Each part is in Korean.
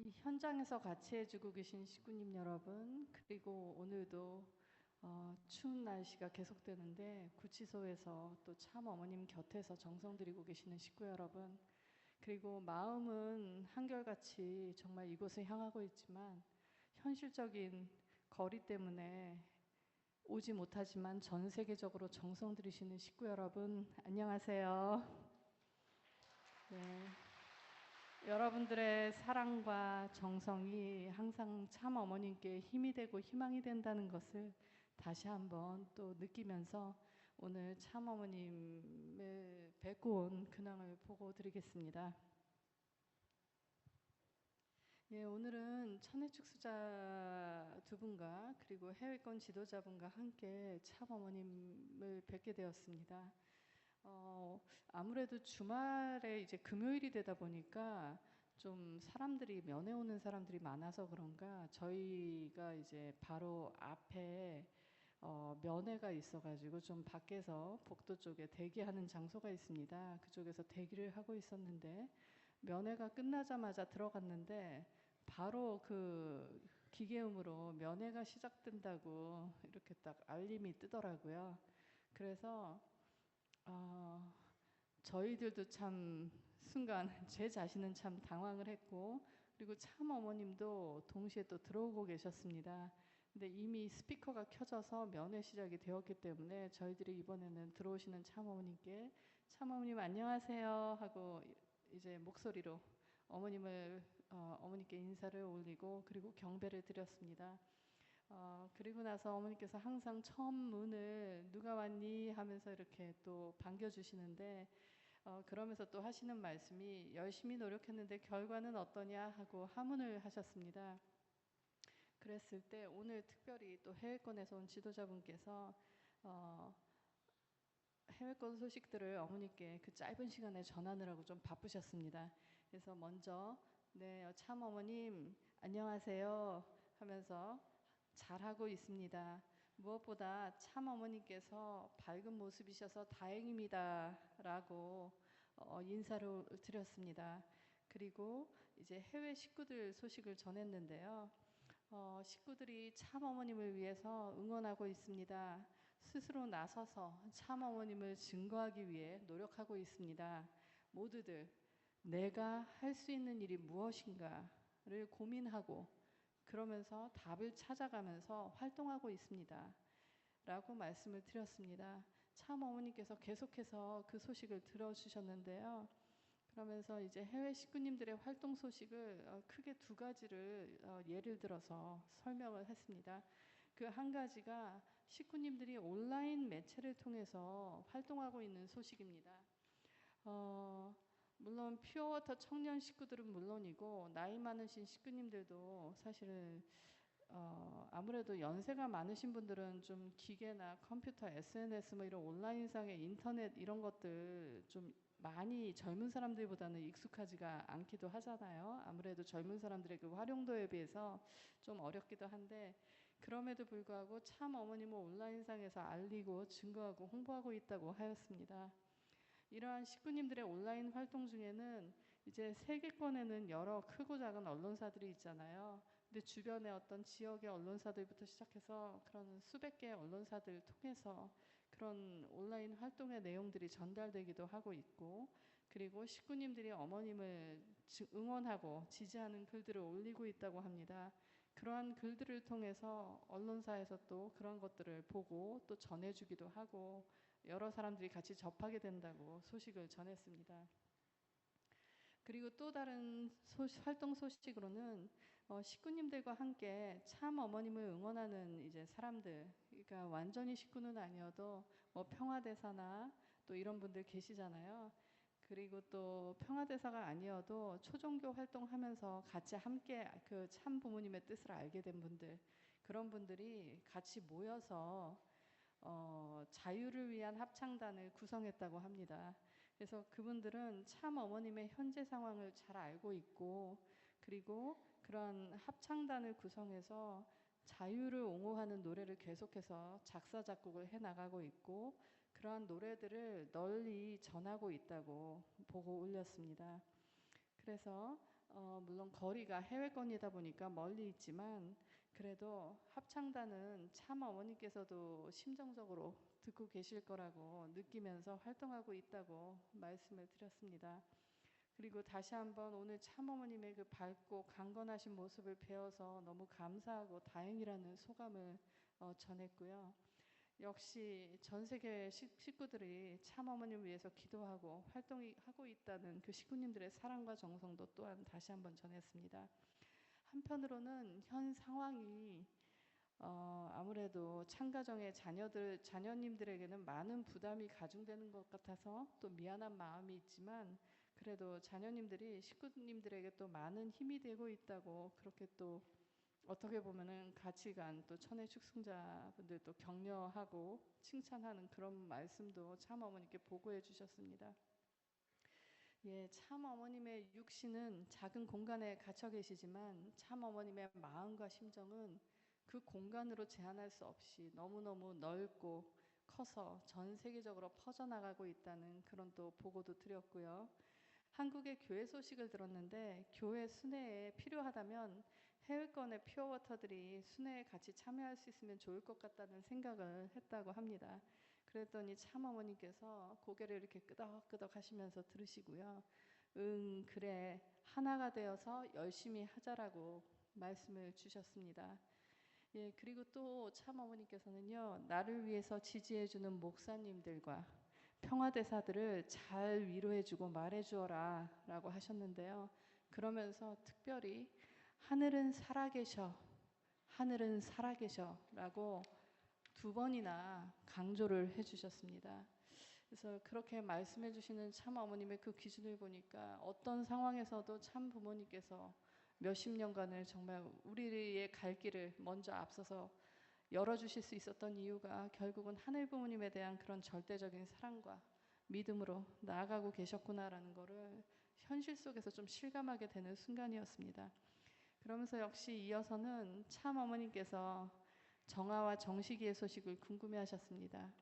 이 현장에서 같이 해주고 계신 식구님 여러분, 그리고 오늘도 추운 날씨가 계속되는데 구치소에서 또 참 어머님 곁에서 정성 들이고 계시는 식구 여러분, 그리고 마음은 한결같이 정말 이곳을 향하고 있지만 현실적인 거리 때문에 오지 못하지만 전 세계적으로 정성 들이시는 식구 여러분, 안녕하세요. 네. 여러분들의 사랑과 정성이 항상 참 어머님께 힘이 되고 희망이 된다는 것을 다시 한번 또 느끼면서 오늘 참 어머님을 뵙고 온 근황을 보고 드리겠습니다. 예, 오늘은 천혜축수자 두 분과 그리고 해외권 지도자분과 함께 참 어머님을 뵙게 되었습니다. 아무래도 주말에 이제 금요일이 되다 보니까 좀 사람들이 면회 오는 사람들이 많아서 그런가 저희가 이제 바로 앞에 면회가 있어가지고 좀 밖에서 복도 쪽에 대기하는 장소가 있습니다. 그쪽에서 대기를 하고 있었는데 면회가 끝나자마자 들어갔는데 바로 그 기계음으로 면회가 시작된다고 이렇게 딱 알림이 뜨더라고요. 그래서 저희들도 참 순간 제 자신은 참 당황을 했고, 그리고 참 어머님도 동시에 또 들어오고 계셨습니다. 근데 이미 스피커가 켜져서 면회 시작이 되었기 때문에 저희들이 이번에는 들어오시는 참 어머님께 참 어머님 안녕하세요 하고 이제 목소리로 어머님께 인사를 올리고 그리고 경배를 드렸습니다. 그리고 나서 어머니께서 항상 처음 문을 누가 왔니 하면서 이렇게 또 반겨주시는데 그러면서 또 하시는 말씀이 열심히 노력했는데 결과는 어떠냐 하고 하문을 하셨습니다. 그랬을 때 오늘 특별히 또 해외권에서 온 지도자분께서 해외권 소식들을 어머니께 그 짧은 시간에 전하느라고 좀 바쁘셨습니다. 그래서 먼저 네, 참 어머님 안녕하세요 하면서 잘하고 있습니다. 무엇보다 참 어머니께서 밝은 모습이셔서 다행입니다 라고 인사를 드렸습니다. 그리고 이제 해외 식구들 소식을 전했는데요. 식구들이 참 어머님을 위해서 응원하고 있습니다. 스스로 나서서 참 어머님을 증거하기 위해 노력하고 있습니다. 모두들 내가 할 수 있는 일이 무엇인가를 고민하고 그러면서 답을 찾아가면서 활동하고 있습니다. 라고 말씀을 드렸습니다. 참 어머니께서 계속해서 그 소식을 들어주셨는데요. 그러면서 이제 해외 식구님들의 활동 소식을 크게 두 가지를 예를 들어서 설명을 했습니다. 그 한 가지가 식구님들이 온라인 매체를 통해서 활동하고 있는 소식입니다. 물론 퓨어워터 청년 식구들은 물론이고 나이 많으신 식구님들도 사실은 아무래도 연세가 많으신 분들은 좀 기계나 컴퓨터, SNS 뭐 이런 온라인상의 인터넷 이런 것들 좀 많이 젊은 사람들보다는 익숙하지가 않기도 하잖아요. 아무래도 젊은 사람들의 그 활용도에 비해서 좀 어렵기도 한데 그럼에도 불구하고 참 어머님은 온라인상에서 알리고 증거하고 홍보하고 있다고 하였습니다. 이러한 식구님들의 온라인 활동 중에는 이제 세계권에는 여러 크고 작은 언론사들이 있잖아요. 근데 주변에 어떤 지역의 언론사들부터 시작해서 그런 수백 개의 언론사들 통해서 그런 온라인 활동의 내용들이 전달되기도 하고 있고, 그리고 식구님들이 어머님을 응원하고 지지하는 글들을 올리고 있다고 합니다. 그러한 글들을 통해서 언론사에서 또 그런 것들을 보고 또 전해주기도 하고 여러 사람들이 같이 접하게 된다고 소식을 전했습니다. 그리고 또 다른 활동 소식으로는 식구님들과 함께 참 어머님을 응원하는 이제 사람들, 그러니까 완전히 식구는 아니어도 뭐 평화대사나 또 이런 분들 계시잖아요. 그리고 또 평화대사가 아니어도 초종교 활동하면서 같이 함께 그 참 부모님의 뜻을 알게 된 분들, 그런 분들이 같이 모여서 자유를 위한 합창단을 구성했다고 합니다. 그래서 그분들은 참 어머님의 현재 상황을 잘 알고 있고, 그리고 그런 합창단을 구성해서 자유를 옹호하는 노래를 계속해서 작사 작곡을 해 나가고 있고, 그러한 노래들을 널리 전하고 있다고 보고 올렸습니다. 그래서 물론 거리가 해외권이다 보니까 멀리 있지만 그래도 합창단은 참 어머니께서도 심정적으로 듣고 계실 거라고 느끼면서 활동하고 있다고 말씀을 드렸습니다. 그리고 다시 한번 오늘 참어머님의 그 밝고 강건하신 모습을 배워서 너무 감사하고 다행이라는 소감을 전했고요. 역시 전 세계 식구들이 참어머님을 위해서 기도하고 활동하고 있다는 그 식구님들의 사랑과 정성도 또한 다시 한번 전했습니다. 한편으로는 현 상황이 아무래도 참가정의 자녀님들에게는 많은 부담이 가중되는 것 같아서 또 미안한 마음이 있지만 그래도 자녀님들이 식구님들에게 또 많은 힘이 되고 있다고 그렇게 또 어떻게 보면은 가치관 또 천의 축승자분들도 격려하고 칭찬하는 그런 말씀도 참 어머니께 보고해 주셨습니다. 예, 참 어머님의 육신은 작은 공간에 갇혀 계시지만 참 어머님의 마음과 심정은 그 공간으로 제한할 수 없이 너무너무 넓고 커서 전 세계적으로 퍼져나가고 있다는 그런 또 보고도 드렸고요. 한국의 교회 소식을 들었는데 교회 순회에 필요하다면 해외권의 퓨어워터들이 순회에 같이 참여할 수 있으면 좋을 것 같다는 생각을 했다고 합니다. 그랬더니 참어머니께서 고개를 이렇게 끄덕끄덕 하시면서 들으시고요. 그래 하나가 되어서 열심히 하자라고 말씀을 주셨습니다. 예, 그리고 또 참어머니께서는요. 나를 위해서 지지해주는 목사님들과 평화대사들을 잘 위로해주고 말해주어라 라고 하셨는데요. 그러면서 특별히 하늘은 살아계셔, 하늘은 살아계셔 라고 2번이나 강조를 해주셨습니다. 그래서 그렇게 말씀해 주시는 참 어머님의 그 기준을 보니까 어떤 상황에서도 참 부모님께서 몇십 년간을 정말 우리의 갈 길을 먼저 앞서서 열어주실 수 있었던 이유가 결국은 하늘 부모님에 대한 그런 절대적인 사랑과 믿음으로 나아가고 계셨구나라는 것을 현실 속에서 좀 실감하게 되는 순간이었습니다. 그러면서 역시 이어서는 참 어머님께서 정아와 정식이의 소식을 궁금해하셨습니다.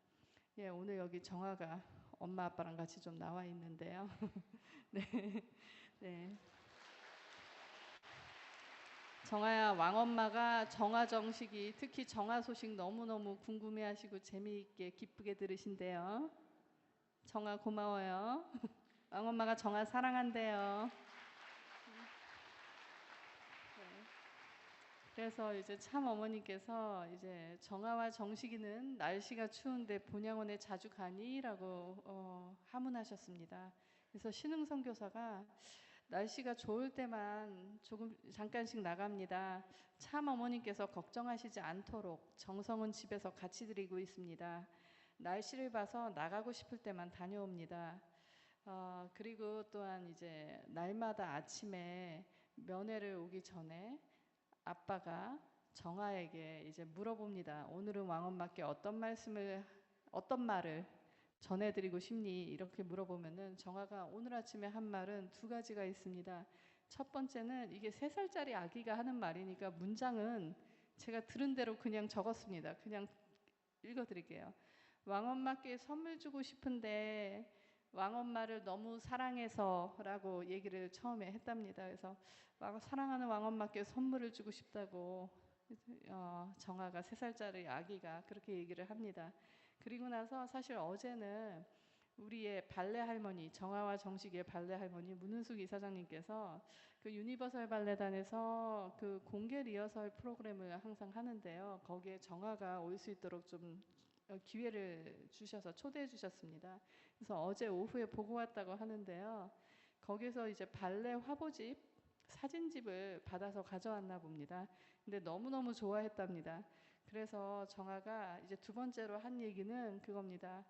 예, 오늘 여기 정아가 엄마 아빠랑 같이 좀 나와 있는데요. 네, 네. 정아야, 왕엄마가 정아 정식이 특히 정아 소식 너무너무 궁금해하시고 재미있게 기쁘게 들으신대요. 정아 고마워요. 왕엄마가 정아 사랑한대요. 그래서 이제 참 어머니께서 이제 정아와 정식이는 날씨가 추운데 본향원에 자주 가니?라고 하문하셨습니다. 그래서 신흥선 교사가 날씨가 좋을 때만 조금 잠깐씩 나갑니다. 참 어머니께서 걱정하시지 않도록 정성은 집에서 같이 드리고 있습니다. 날씨를 봐서 나가고 싶을 때만 다녀옵니다. 그리고 또한 이제 날마다 아침에 면회를 오기 전에 아빠가 정아에게 이제 물어봅니다. 오늘은 왕엄마께 어떤 말을 전해드리고 싶니? 이렇게 물어보면은 정아가 오늘 아침에 한 말은 2가지가 있습니다. 첫 번째는 이게 3살짜리 아기가 하는 말이니까 문장은 제가 들은 대로 그냥 적었습니다. 그냥 읽어드릴게요. 왕엄마께 선물 주고 싶은데 왕엄마를 너무 사랑해서 라고 얘기를 처음에 했답니다. 그래서 사랑하는 왕엄마께 선물을 주고 싶다고 정아가 3살짜리 아기가 그렇게 얘기를 합니다. 그리고 나서 사실 어제는 우리의 발레 할머니, 정아와 정식의 발레 할머니 문은숙 이사장님께서 그 유니버설 발레단에서 그 공개 리허설 프로그램을 항상 하는데요. 거기에 정아가 올 수 있도록 좀 기회를 주셔서 초대해 주셨습니다. 그래서 어제 오후에 보고 왔다고 하는데요. 거기서 이제 발레 화보집, 사진집을 받아서 가져왔나 봅니다. 근데 너무너무 좋아했답니다. 그래서 정아가 이제 2번째로 한 얘기는 그겁니다.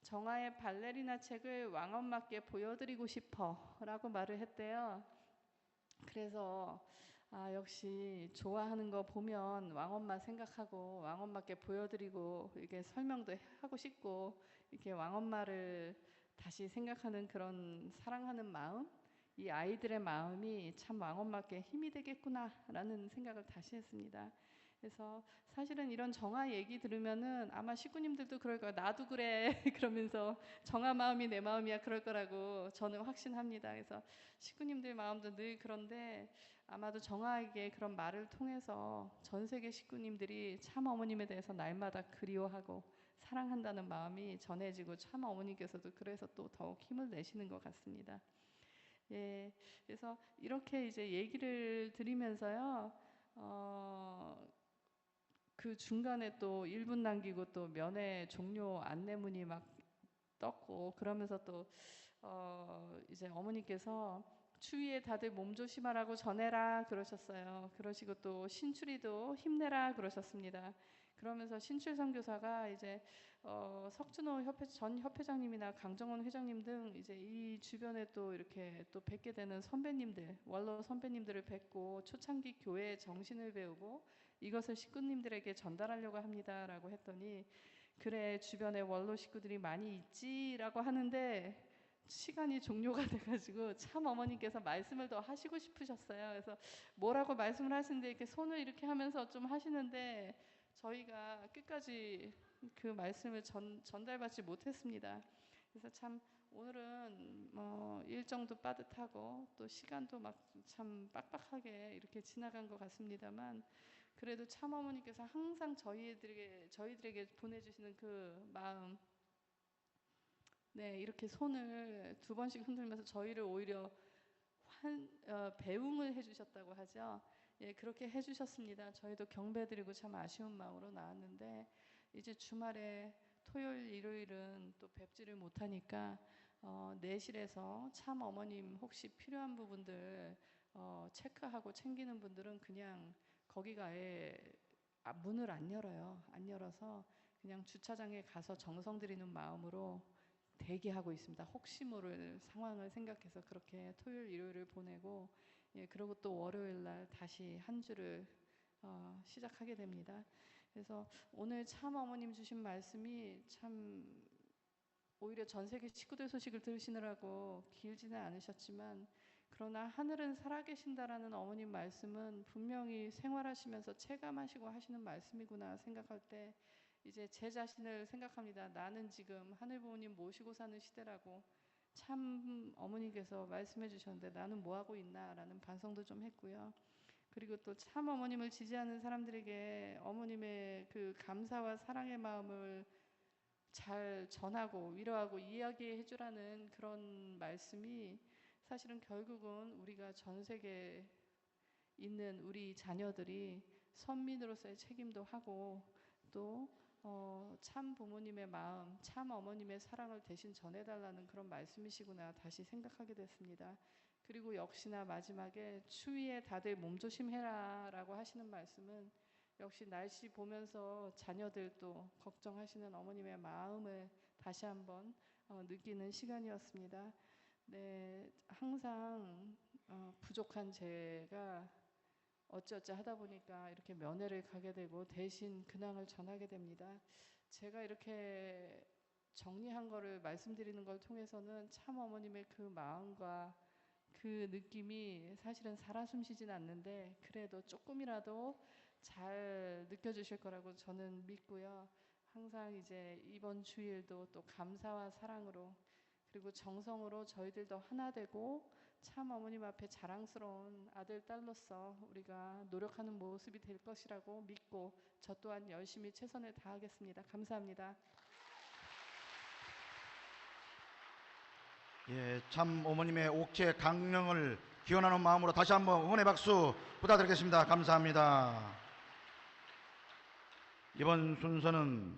정아의 발레리나 책을 왕엄마께 보여드리고 싶어 라고 말을 했대요. 그래서 역시 좋아하는 거 보면 왕엄마 생각하고 왕엄마께 보여드리고 이렇게 설명도 하고 싶고 이렇게 왕엄마를 다시 생각하는 그런 사랑하는 마음, 이 아이들의 마음이 참 왕엄마께 힘이 되겠구나라는 생각을 다시 했습니다. 그래서 사실은 이런 정화 얘기 들으면은 아마 식구님들도 그럴 거야. 나도 그래. 그러면서 정화 마음이 내 마음이야. 그럴 거라고 저는 확신합니다. 그래서 식구님들 마음도 늘 그런데 아마도 정화에게 그런 말을 통해서 전 세계 식구님들이 참 어머님에 대해서 날마다 그리워하고 사랑한다는 마음이 전해지고 참 어머니께서도 그래서 또 더욱 힘을 내시는 것 같습니다. 예, 그래서 이렇게 이제 얘기를 드리면서요. 그 중간에 또 1분 남기고 또 면회 종료 안내문이 막 떴고 그러면서 또 이제 어머니께서 추위에 다들 몸 조심하라고 전해라 그러셨어요. 그러시고 또 신출이도 힘내라 그러셨습니다. 그러면서 신출 선교사가 이제 석준호 전 협회장님이나 강정원 회장님 등 이제 이 주변에 또 이렇게 또 뵙게 되는 선배님들, 원로 선배님들을 뵙고 초창기 교회의 정신을 배우고 이것을 식구님들에게 전달하려고 합니다라고 했더니 그래 주변에 원로 식구들이 많이 있지라고 하는데 시간이 종료가 돼가지고 참 어머니께서 말씀을 더 하시고 싶으셨어요. 그래서 뭐라고 말씀을 하시는데 이렇게 손을 이렇게 하면서 좀 하시는데 저희가 끝까지 그 말씀을 전달받지 못했습니다. 그래서 참 오늘은 일정도 빠듯하고 또 시간도 막 참 빡빡하게 이렇게 지나간 것 같습니다만 그래도 참 어머니께서 항상 저희들에게 보내주시는 그 마음, 네 이렇게 손을 2번씩 흔들면서 저희를 오히려 배웅을 해주셨다고 하죠. 예, 그렇게 해주셨습니다. 저희도 경배드리고 참 아쉬운 마음으로 나왔는데 이제 주말에 토요일, 일요일은 또 뵙지를 못하니까 내실에서 참 어머님 혹시 필요한 부분들 체크하고 챙기는 분들은 그냥 거기가 아예 문을 안 열어요. 안 열어서 그냥 주차장에 가서 정성 들이는 마음으로 대기하고 있습니다. 혹시 모를 상황을 생각해서 그렇게 토요일, 일요일을 보내고 예, 그리고 또 월요일 날 다시 한 주를 시작하게 됩니다. 그래서 오늘 참 어머님 주신 말씀이 참 오히려 전 세계 식구들 소식을 들으시느라고 길지는 않으셨지만 그러나 하늘은 살아계신다라는 어머님 말씀은 분명히 생활하시면서 체감하시고 하시는 말씀이구나 생각할 때 이제 제 자신을 생각합니다. 나는 지금 하늘 부모님 모시고 사는 시대라고 참 어머니께서 말씀해 주셨는데 나는 뭐 하고 있나 라는 반성도 좀 했고요. 그리고 또 참 어머님을 지지하는 사람들에게 어머님의 그 감사와 사랑의 마음을 잘 전하고 위로하고 이야기해 주라는 그런 말씀이 사실은 결국은 우리가 전 세계에 있는 우리 자녀들이 선민으로서의 책임도 하고 또 참 부모님의 마음, 참 어머님의 사랑을 대신 전해달라는 그런 말씀이시구나 다시 생각하게 됐습니다. 그리고 역시나 마지막에 추위에 다들 몸조심해라 라고 하시는 말씀은 역시 날씨 보면서 자녀들도 걱정하시는 어머님의 마음을 다시 한번 느끼는 시간이었습니다. 네, 항상 부족한 제가 어찌어찌 하다 보니까 이렇게 면회를 가게 되고 대신 근황을 전하게 됩니다. 제가 이렇게 정리한 거를 말씀드리는 걸 통해서는 참 어머님의 그 마음과 그 느낌이 사실은 살아 숨쉬진 않는데 그래도 조금이라도 잘 느껴주실 거라고 저는 믿고요. 항상 이제 이번 주일도 또 감사와 사랑으로 그리고 정성으로 저희들도 하나 되고 참 어머님 앞에 자랑스러운 아들, 딸로서 우리가 노력하는 모습이 될 것이라고 믿고 저 또한 열심히 최선을 다하겠습니다. 감사합니다. 예, 참 어머님의 옥체 강령을 기원하는 마음으로 다시 한번 응원의 박수 부탁드리겠습니다. 감사합니다. 이번 순서는